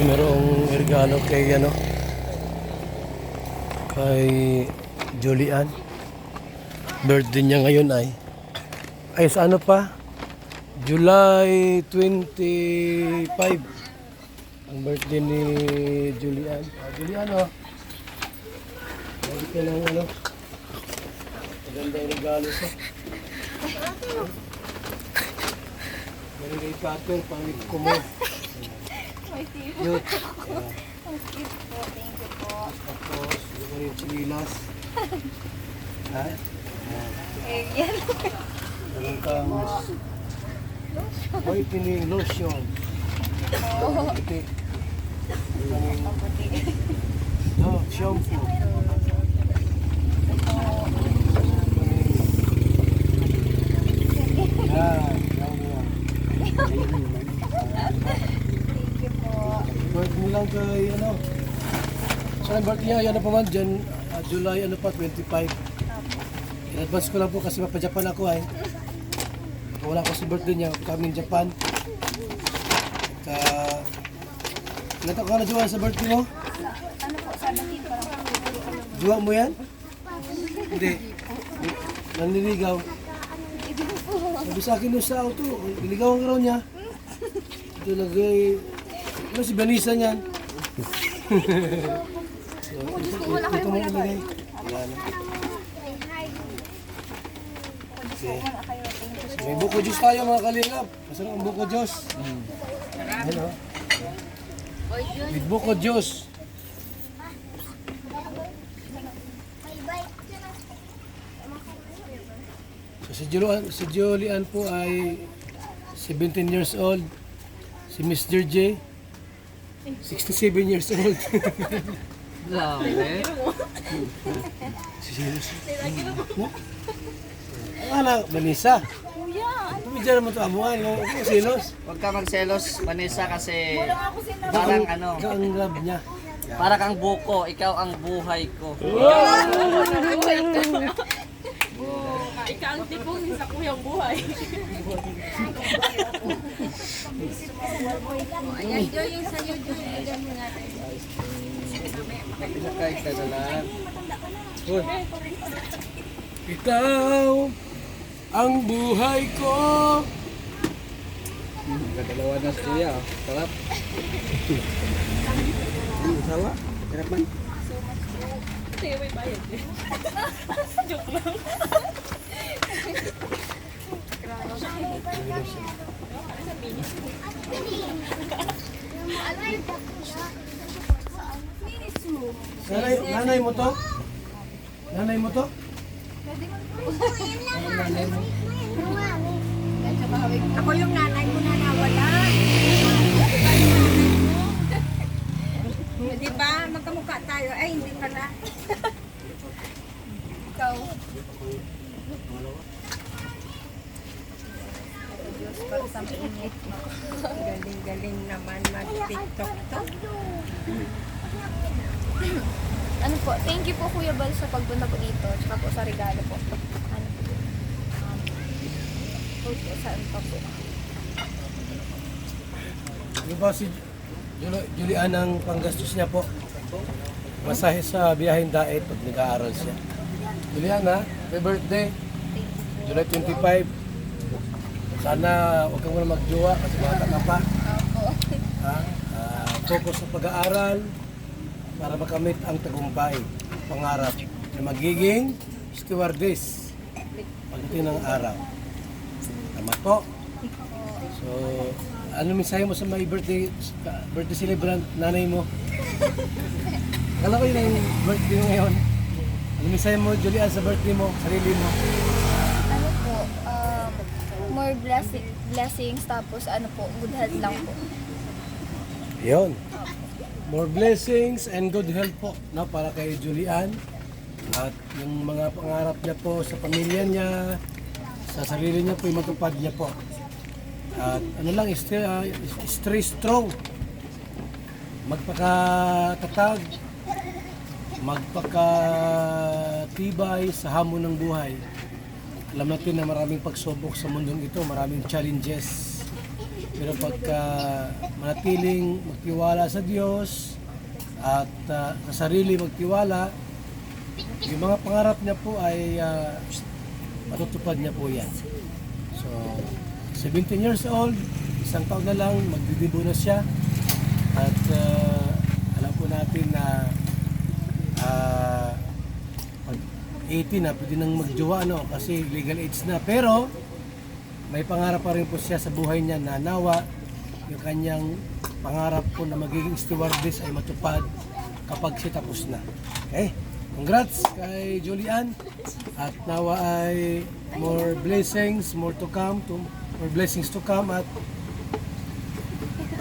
Merong regalo kay kay Julian. Birthday niya ngayon ay sa ano pa? July 25 ang birthday ni Julian. Julian Lagi ka ng maganda yung regalo ko. Meron kay cutter, pangit ko mo. Yun. Thank you po. Tapos, yung mga yung chililas. Ha? Yan. Meron kang whitening lotion. Puti. Shampoo. Thank you po. Birthday mo lang kay Saan birthday niya? Yan pa man dyan. July 25. In-advance ko lang po kasi mapa-Japan ako wala ko sa birthday niya. Kami in Japan. Ilan taon ka na Juwan sa birthday mo? Ano po, 17 pa lang. Juwa mo yan? Hindi. Nanliligaw. Sabi sa akin sa auto, niligawan ka raw niya. Ito lagay. Ano si Vanessa niyan? Ito mo ilagay. Wala na. Okay. May buko juice tayo mga kalingap. Masarap ang buko juice. Ayan May buko juice. So, si Julian po ay 17 years old. Si Mr. J 67 years old. Grabe. Si Silos. Ano, Vanessa? Kuya, Pumidya naman ito amuan. Silos. Huwag ka magselos, Vanessa, kasi parang Ikaw ang love niya. para kang buko, ikaw ang buhay ko. Ikaw ang tipong sa kuyang buhay. ayan, Joy, yung sa'yo, Joy. Ayan mo nga. Pinakain ka na lang. Ikaw ang buhay ko. Kadalawa na siya. Sarap. Sawa. Sarap man. Sige, may bayad eh. Joke lang. Nanay mo to? Nanay mo to? Ako yung nanay mo na nawala. Di ba? Magkamukha tayo. Ay, hindi pala. Ikaw. Diyos, pag sa init mo. Galing-galing naman mag-tiktok to. Ano po, thank you po Kuya Bal sa pagpunta po dito, tsaka po sa regalo po. Ano po, saan pa po? Di ba si Julian ang panggastos niya po? Masahe sa biyaheng daet pag nag-aaral siya. Julian happy birthday. July 25. Sana huwag kang muna magjowa kasi bata ka pa. Focus sa pag-aaral para makamit ang tagumpay, pangarap na magiging stewardess pagdating ng araw. Tama po. So, ano mensahe mo sa may birthday celebrant nanay mo? Alam ko yun ang birthday mo ngayon. Ano mensahe mo, Julian, sa birthday mo, sarili mo? Ano po, more blessings, tapos ano po, good health lang po. Yun. More blessings and good health po para kay Julian at yung mga pangarap niya po sa pamilya niya, sa sarili niya po, yung matupad niya po. At ano lang, stay strong. Magpakatatag, magpakatibay sa hamon ng buhay. Alam natin na maraming pagsubok sa mundong ito, maraming challenges. Pero pagka manatiling magtiwala sa Diyos at sa sarili magtiwala, yung mga pangarap niya po ay matutupad niya po yan. So, 17 years old, isang taon na lang, magdidibo na siya. At alam po natin na pag 18 na, pwede nang magjowa, no? Kasi legal age na. Pero, may pangarap pa rin po siya sa buhay niya na nawa yung kanyang pangarap po na magiging stewardess ay matupad kapag siya tapos na. Okay? Congrats kay Julian at nawa ay more blessings, more blessings to come at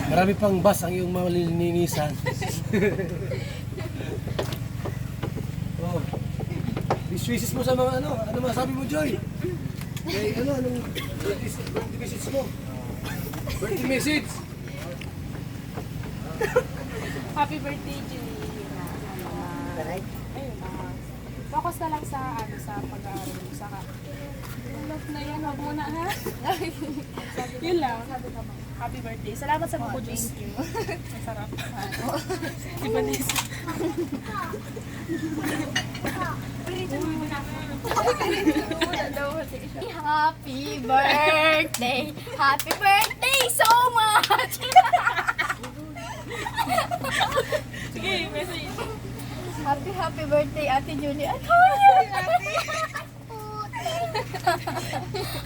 marami pang bus ang iyong malilinisan. Oh. Wishes mo sa mga ano masabi mo, Joy? Okay, anong birthday message mo? Birthday message? Happy birthday, Julie. Ayun, focus na lang sa sa pag-aaral mo. Saka, love na yan, wag muna ha. Yun lang. Happy birthday. Salamat sa buko juice. Ang sarap. Diba, Nis? Happy birthday! Happy birthday so much! Sige, message. Happy birthday, Ate Julie. Ano?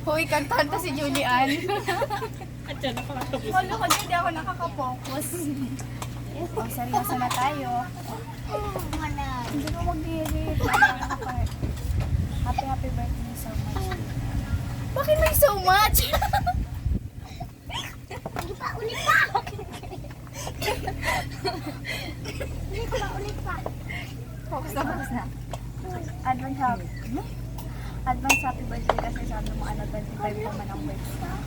Huy, kantahan to si Julian. At dyan na pala tapos. Wala ko, hindi ako nakaka-focus. Oh, seryoso na tayo. Hindi ko mag-dirit. Happy birthday so much. Bakit may so much? Hindi pa, ulit pa! Ulit pa. Focus na. Advance happy birthday kasi sabi mo 25 naman ang birthday.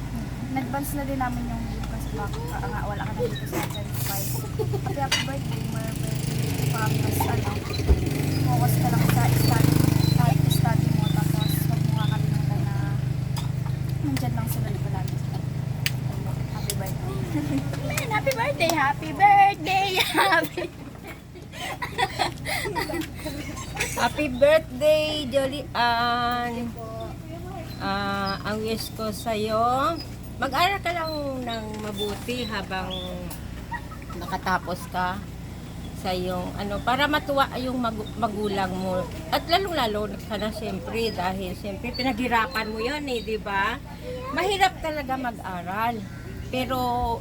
Nag-advance na din namin yung leave kasi baka nga wala ka na dito sa 25. Happy birthday, more birthday. Focus focus ka lang sa study mo tapos huwag mo kakalimutan na nandyan lang sila dito lagi. Happy birthday. Happy birthday! Happy birthday! Happy birthday, Julian. Ang wish ko sa'yo, mag-aral ka lang ng mabuti habang nakatapos ka sa iyong para matuwa yung magulang mo. At lalong-lalo ka na siyempre dahil siyempre pinaghirapan mo yan di ba? Mahirap talaga mag-aral. Pero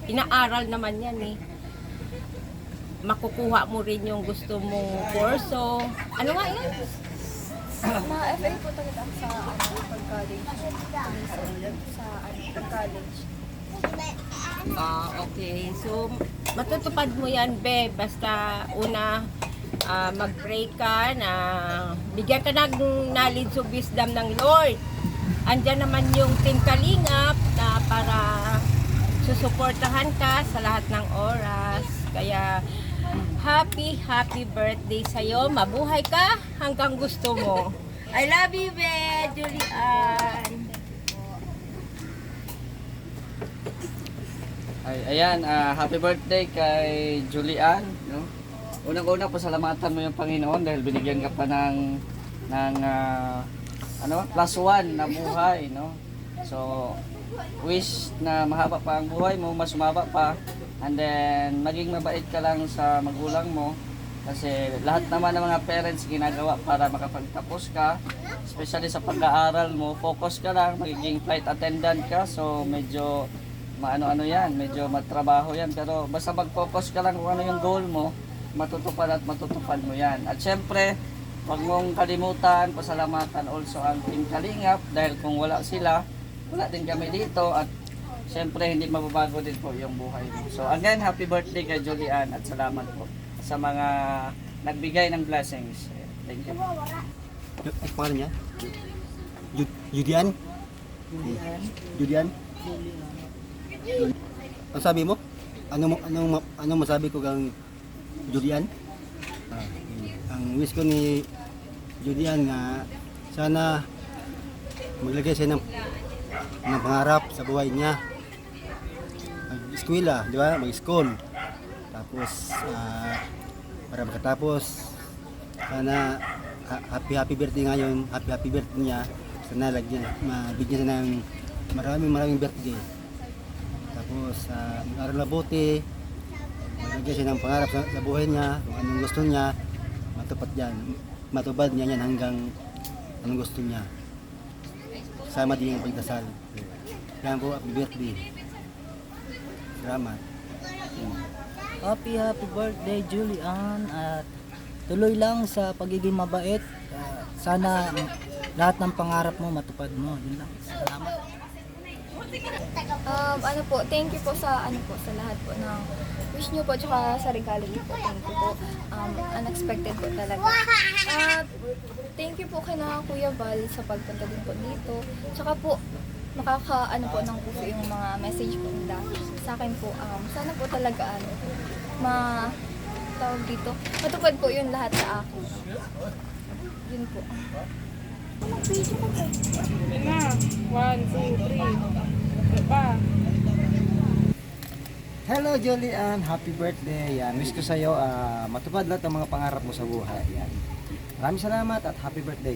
inaaral naman yan makukuha mo rin yung gusto mong kurso. Ano nga yan? Ma-FA po talaga sa pag-college. Sa pag-college. Okay. So, matutupad mo yan, be. Basta una, mag-pray ka na bigyan ka ng knowledge of wisdom ng Lord. Andyan naman yung Team Kalingap na para susuportahan ka sa lahat ng oras. Kaya, happy birthday sa'yo. Mabuhay ka hanggang gusto mo. I love you, be, Julian. Ayan, happy birthday kay Julian, no? Unang-una pasalamatan mo yung Panginoon dahil binigyan ka pa ng +1 na buhay, no? So, wish na mahaba pa ang buhay mo, mas mahaba pa. And then, maging mabait ka lang sa magulang mo. Kasi lahat naman ng mga parents ginagawa para makapagtapos ka. Especially sa pag-aaral mo, focus ka lang, magiging flight attendant ka. So, medyo maano-ano yan, medyo matrabaho yan. Pero basta mag-focus ka lang kung ano yung goal mo, matutupad mo yan. At syempre, huwag mong kalimutan, pasalamatan also ang Team Kalingap. Dahil kung wala sila, wala din kami dito. At syempre, hindi mababago din po yung buhay mo. So again, happy birthday kay Julian at salamat po sa mga nagbigay ng blessings. Thank you. Ang pangalan niya? Julian? Julian? Ang sabi mo? Anong masabi ko kang Julian? Ang wish ko ni Julian nga sana maglagay siya ng pangarap sa buhay niya. mag-eskwela, di ba? Mag-school. Tapos, para makatapos, sana happy birthday ngayon, happy birthday niya. Sana lagyan, mabigyan siya ng maraming birthday. Tapos, mag-aral mabuti, magigyan siya ng pangarap sa buhay niya, kung anong gusto niya, matupad niya yan hanggang anong gusto niya. Sama din yung pagdasal. Yan po, happy birthday. Salamat. Happy birthday Julian at tuloy lang sa pagiging mabait. Sana lahat ng pangarap mo matupad mo. Yun lang. Salamat. Ano po, thank you po sa sa lahat po ng wish niyo po tsaka sa regalo niyo po. Thank you po. Unexpected po talaga. At thank you po kay na Kuya Val sa pagpunta din po dito. Tsaka po makakaano po ng puso yung mga message po nila sa akin po. Sana po talaga tawag dito. Matupad po yun lahat sa akin. Yun po. Yun na. 1, 2, 3. Pa. Hello Julian, happy birthday. Yan, wish ko sa'yo matupad lahat ng mga pangarap mo sa buhay. Yan. Maraming salamat at happy birthday.